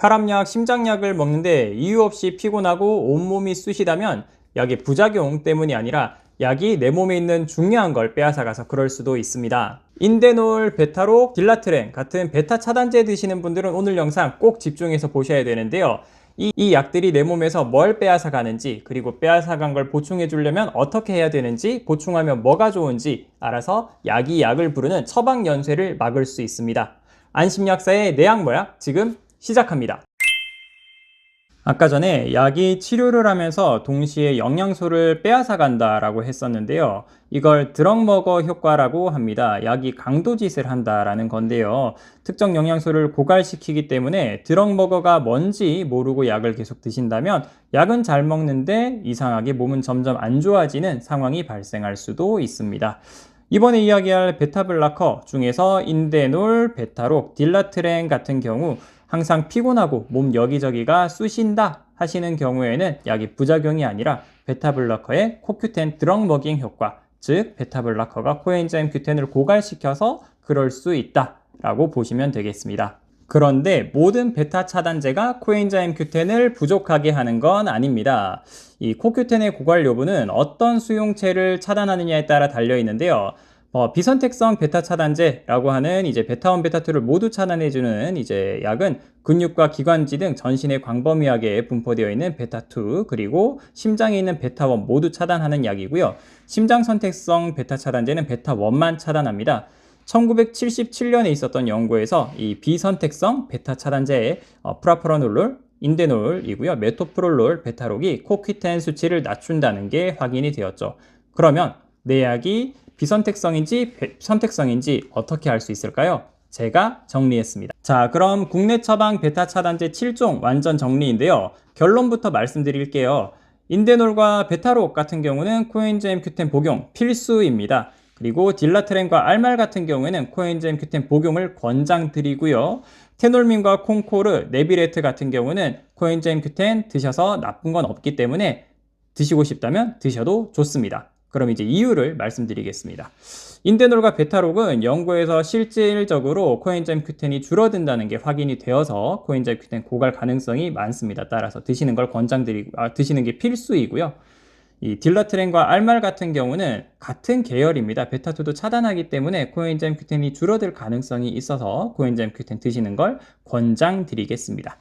혈압약, 심장약을 먹는데 이유 없이 피곤하고 온몸이 쑤시다면 약의 부작용 때문이 아니라 약이 내 몸에 있는 중요한 걸 빼앗아가서 그럴 수도 있습니다. 인데놀, 베타록, 딜라트렌 같은 베타 차단제 드시는 분들은 오늘 영상 꼭 집중해서 보셔야 되는데요. 이 약들이 내 몸에서 뭘 빼앗아 가는지, 그리고 빼앗아 간 걸 보충해 주려면 어떻게 해야 되는지, 보충하면 뭐가 좋은지 알아서 약이 약을 부르는 처방 연쇄를 막을 수 있습니다. 안심약사의 내약모약 지금 시작합니다. 아까 전에 약이 치료를 하면서 동시에 영양소를 빼앗아 간다라고 했었는데요. 이걸 드럭머거 효과라고 합니다. 약이 강도짓을 한다라는 건데요. 특정 영양소를 고갈시키기 때문에 드럭머거가 뭔지 모르고 약을 계속 드신다면 약은 잘 먹는데 이상하게 몸은 점점 안 좋아지는 상황이 발생할 수도 있습니다. 이번에 이야기할 베타블라커 중에서 인데놀, 베타록, 딜라트렌 같은 경우 항상 피곤하고 몸 여기저기가 쑤신다 하시는 경우에는 약이 부작용이 아니라 베타블러커의 코큐텐 드럭머깅 효과, 즉 베타블러커가 코엔자임 Q10을 고갈시켜서 그럴 수 있다라고 보시면 되겠습니다. 그런데 모든 베타 차단제가 코엔자임 Q10을 부족하게 하는 건 아닙니다. 이 코큐텐의 고갈 여부는 어떤 수용체를 차단하느냐에 따라 달려 있는데요. 비선택성 베타 차단제라고 하는 이제 베타1, 베타2를 모두 차단해주는 이제 약은 근육과 기관지 등 전신의 광범위하게 분포되어 있는 베타2, 그리고 심장에 있는 베타1 모두 차단하는 약이고요. 심장 선택성 베타 차단제는 베타1만 차단합니다. 1977년에 있었던 연구에서 이 비선택성 베타 차단제의 프라프라놀, 인데놀이고요. 메토프롤롤, 베타록이 코큐텐 수치를 낮춘다는 게 확인이 되었죠. 그러면 내 약이 비선택성인지 선택성인지 어떻게 알 수 있을까요? 제가 정리했습니다. 자, 그럼 국내 처방 베타 차단제 7종 완전 정리인데요. 결론부터 말씀드릴게요. 인데놀과 베타록 같은 경우는 코엔자임 Q10 복용 필수입니다. 그리고 딜라트렌과 알말 같은 경우에는 코엔자임 Q10 복용을 권장드리고요. 테놀민과 콩코르, 네비레트 같은 경우는 코엔자임 Q10 드셔서 나쁜 건 없기 때문에 드시고 싶다면 드셔도 좋습니다. 그럼 이제 이유를 말씀드리겠습니다. 인데놀과 베타록은 연구에서 실질적으로 코엔자임 Q10이 줄어든다는 게 확인이 되어서 코엔자임 Q10 고갈 가능성이 많습니다. 따라서 드시는 걸 권장드리고 드시는 게 필수이고요. 이 딜라트렌과 알말 같은 경우는 같은 계열입니다. 베타2도 차단하기 때문에 코엔자임 Q10이 줄어들 가능성이 있어서 코엔자임 Q10 드시는 걸 권장드리겠습니다.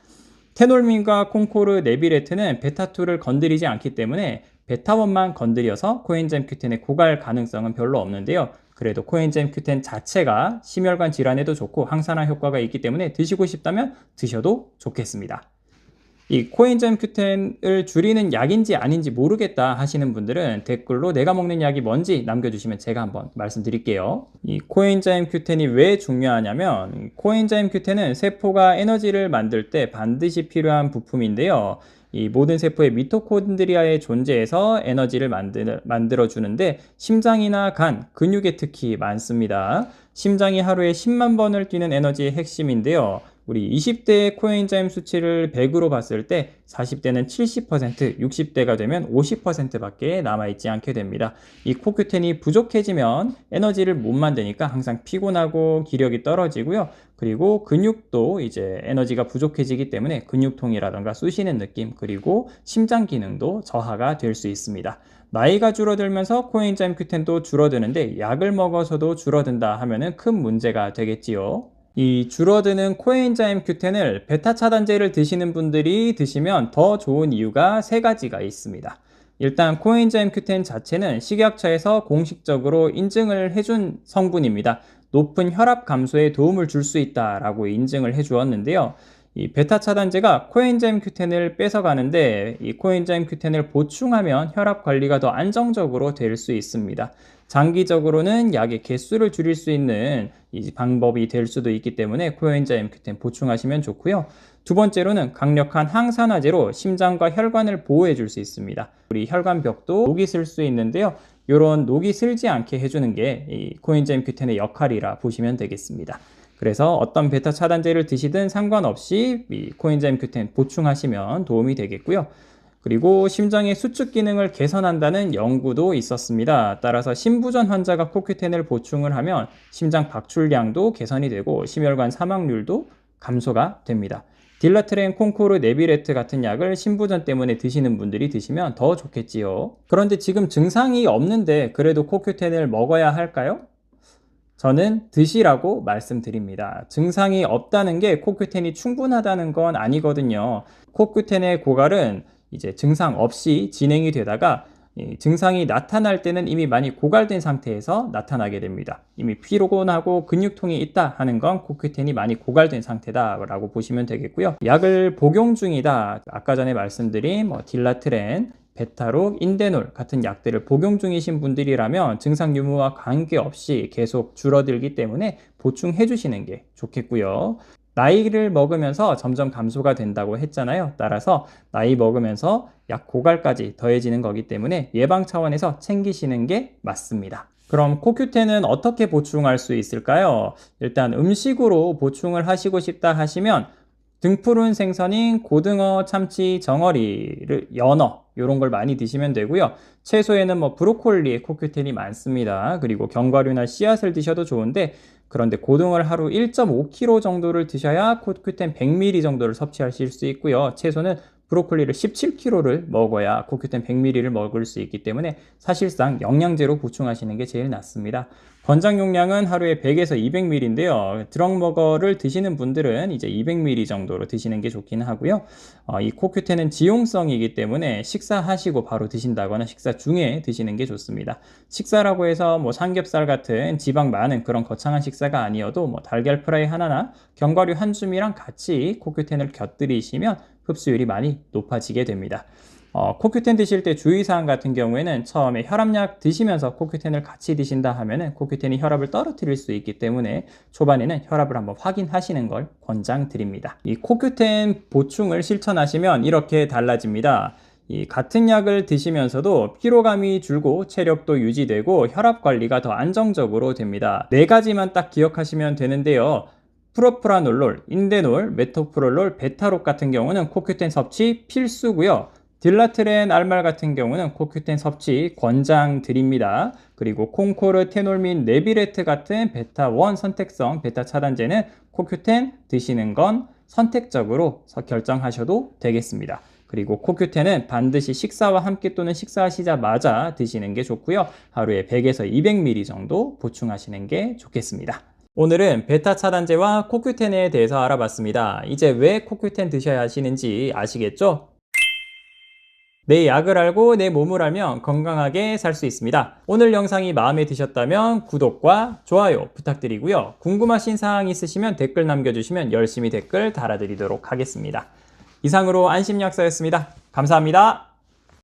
테놀민과 콩코르, 네비레트는 베타2를 건드리지 않기 때문에 베타1만 건드려서 코엔자임 Q10의 고갈 가능성은 별로 없는데요. 그래도 코엔자임 Q10 자체가 심혈관 질환에도 좋고 항산화 효과가 있기 때문에 드시고 싶다면 드셔도 좋겠습니다. 이 코엔자임 Q10을 줄이는 약인지 아닌지 모르겠다 하시는 분들은 댓글로 내가 먹는 약이 뭔지 남겨주시면 제가 한번 말씀드릴게요. 이 코엔자임 Q10이 왜 중요하냐면 코엔자임 Q10은 세포가 에너지를 만들 때 반드시 필요한 부품인데요. 이 모든 세포의 미토콘드리아의 존재에서 에너지를 만들어 주는데 심장이나 간, 근육에 특히 많습니다. 심장이 하루에 10만 번을 뛰는 에너지의 핵심인데요. 우리 20대의 코엔자임 수치를 100으로 봤을 때 40대는 70%, 60대가 되면 50%밖에 남아있지 않게 됩니다. 이 코큐텐이 부족해지면 에너지를 못 만드니까 항상 피곤하고 기력이 떨어지고요. 그리고 근육도 이제 에너지가 부족해지기 때문에 근육통이라던가 쑤시는 느낌, 그리고 심장 기능도 저하가 될 수 있습니다. 나이가 줄어들면서 코엔자임 Q10도 줄어드는데 약을 먹어서도 줄어든다 하면은 큰 문제가 되겠지요. 이 줄어드는 코엔자임 Q10을 베타 차단제를 드시는 분들이 드시면 더 좋은 이유가 세 가지가 있습니다. 일단 코엔자임 Q10 자체는 식약처에서 공식적으로 인증을 해준 성분입니다. 높은 혈압 감소에 도움을 줄 수 있다라고 인증을 해주었는데요. 이 베타 차단제가 코엔자임 Q10을 뺏어가는데 이 코엔자임 Q10을 보충하면 혈압 관리가 더 안정적으로 될 수 있습니다. 장기적으로는 약의 개수를 줄일 수 있는 이 방법이 될 수도 있기 때문에 코엔자임 Q10 보충하시면 좋고요. 두 번째로는 강력한 항산화제로 심장과 혈관을 보호해 줄 수 있습니다. 우리 혈관벽도 녹이 슬 수 있는데요. 이런 녹이 슬지 않게 해주는 게 이 코엔자임 Q10의 역할이라 보시면 되겠습니다. 그래서 어떤 베타 차단제를 드시든 상관없이 이 코엔자임 Q10 보충하시면 도움이 되겠고요. 그리고 심장의 수축 기능을 개선한다는 연구도 있었습니다. 따라서 심부전 환자가 코큐텐을 보충을 하면 심장 박출량도 개선이 되고 심혈관 사망률도 감소가 됩니다. 딜라트렌, 콩코르, 네비레트 같은 약을 신부전 때문에 드시는 분들이 드시면 더 좋겠지요. 그런데 지금 증상이 없는데 그래도 코큐텐을 먹어야 할까요? 저는 드시라고 말씀드립니다. 증상이 없다는 게 코큐텐이 충분하다는 건 아니거든요. 코큐텐의 고갈은 이제 증상 없이 진행이 되다가 증상이 나타날 때는 이미 많이 고갈된 상태에서 나타나게 됩니다. 이미 피로곤하고 근육통이 있다 하는 건 코큐텐이 많이 고갈된 상태다라고 보시면 되겠고요. 약을 복용 중이다. 아까 전에 말씀드린 딜라트렌, 베타록, 인데놀 같은 약들을 복용 중이신 분들이라면 증상 유무와 관계없이 계속 줄어들기 때문에 보충해 주시는 게 좋겠고요. 나이를 먹으면서 점점 감소가 된다고 했잖아요. 따라서 나이 먹으면서 약 고갈까지 더해지는 거기 때문에 예방 차원에서 챙기시는 게 맞습니다. 그럼 코큐텐은 어떻게 보충할 수 있을까요? 일단 음식으로 보충을 하시고 싶다 하시면 등푸른 생선인 고등어, 참치, 정어리를, 연어 이런 걸 많이 드시면 되고요. 채소에는 브로콜리에 코큐텐이 많습니다. 그리고 견과류나 씨앗을 드셔도 좋은데 그런데 고등어를 하루 1.5kg 정도를 드셔야 코큐텐 100ml 정도를 섭취하실 수 있고요. 채소는 브로콜리를 17kg를 먹어야 코큐텐 100ml를 먹을 수 있기 때문에 사실상 영양제로 보충하시는 게 제일 낫습니다. 권장 용량은 하루에 100에서 200ml인데요. 드럭머거를 드시는 분들은 이제 200ml 정도로 드시는 게 좋긴 하고요. 이 코큐텐은 지용성이기 때문에 식사하시고 바로 드신다거나 식사 중에 드시는 게 좋습니다. 식사라고 해서 삼겹살 같은 지방 많은 그런 거창한 식사가 아니어도 달걀 프라이 하나나 견과류 한 줌이랑 같이 코큐텐을 곁들이시면 흡수율이 많이 높아지게 됩니다. 코큐텐 드실 때 주의사항 같은 경우에는 처음에 혈압약 드시면서 코큐텐을 같이 드신다 하면은 코큐텐이 혈압을 떨어뜨릴 수 있기 때문에 초반에는 혈압을 한번 확인하시는 걸 권장드립니다. 이 코큐텐 보충을 실천하시면 이렇게 달라집니다. 이 같은 약을 드시면서도 피로감이 줄고 체력도 유지되고 혈압 관리가 더 안정적으로 됩니다. 네 가지만 딱 기억하시면 되는데요. 프로프라놀롤, 인데놀, 메토프롤롤, 베타록 같은 경우는 코큐텐 섭취 필수고요. 딜라트렌, 알말 같은 경우는 코큐텐 섭취 권장드립니다. 그리고 콩코르, 테놀민, 네비레트 같은 베타1 선택성 베타 차단제는 코큐텐 드시는 건 선택적으로 결정하셔도 되겠습니다. 그리고 코큐텐은 반드시 식사와 함께 또는 식사하시자마자 드시는 게 좋고요. 하루에 100에서 200ml 정도 보충하시는 게 좋겠습니다. 오늘은 베타 차단제와 코큐텐에 대해서 알아봤습니다. 이제 왜 코큐텐 드셔야 하시는지 아시겠죠? 내 약을 알고 내 몸을 알면 건강하게 살 수 있습니다. 오늘 영상이 마음에 드셨다면 구독과 좋아요 부탁드리고요. 궁금하신 사항 있으시면 댓글 남겨주시면 열심히 댓글 달아드리도록 하겠습니다. 이상으로 안심약사였습니다. 감사합니다.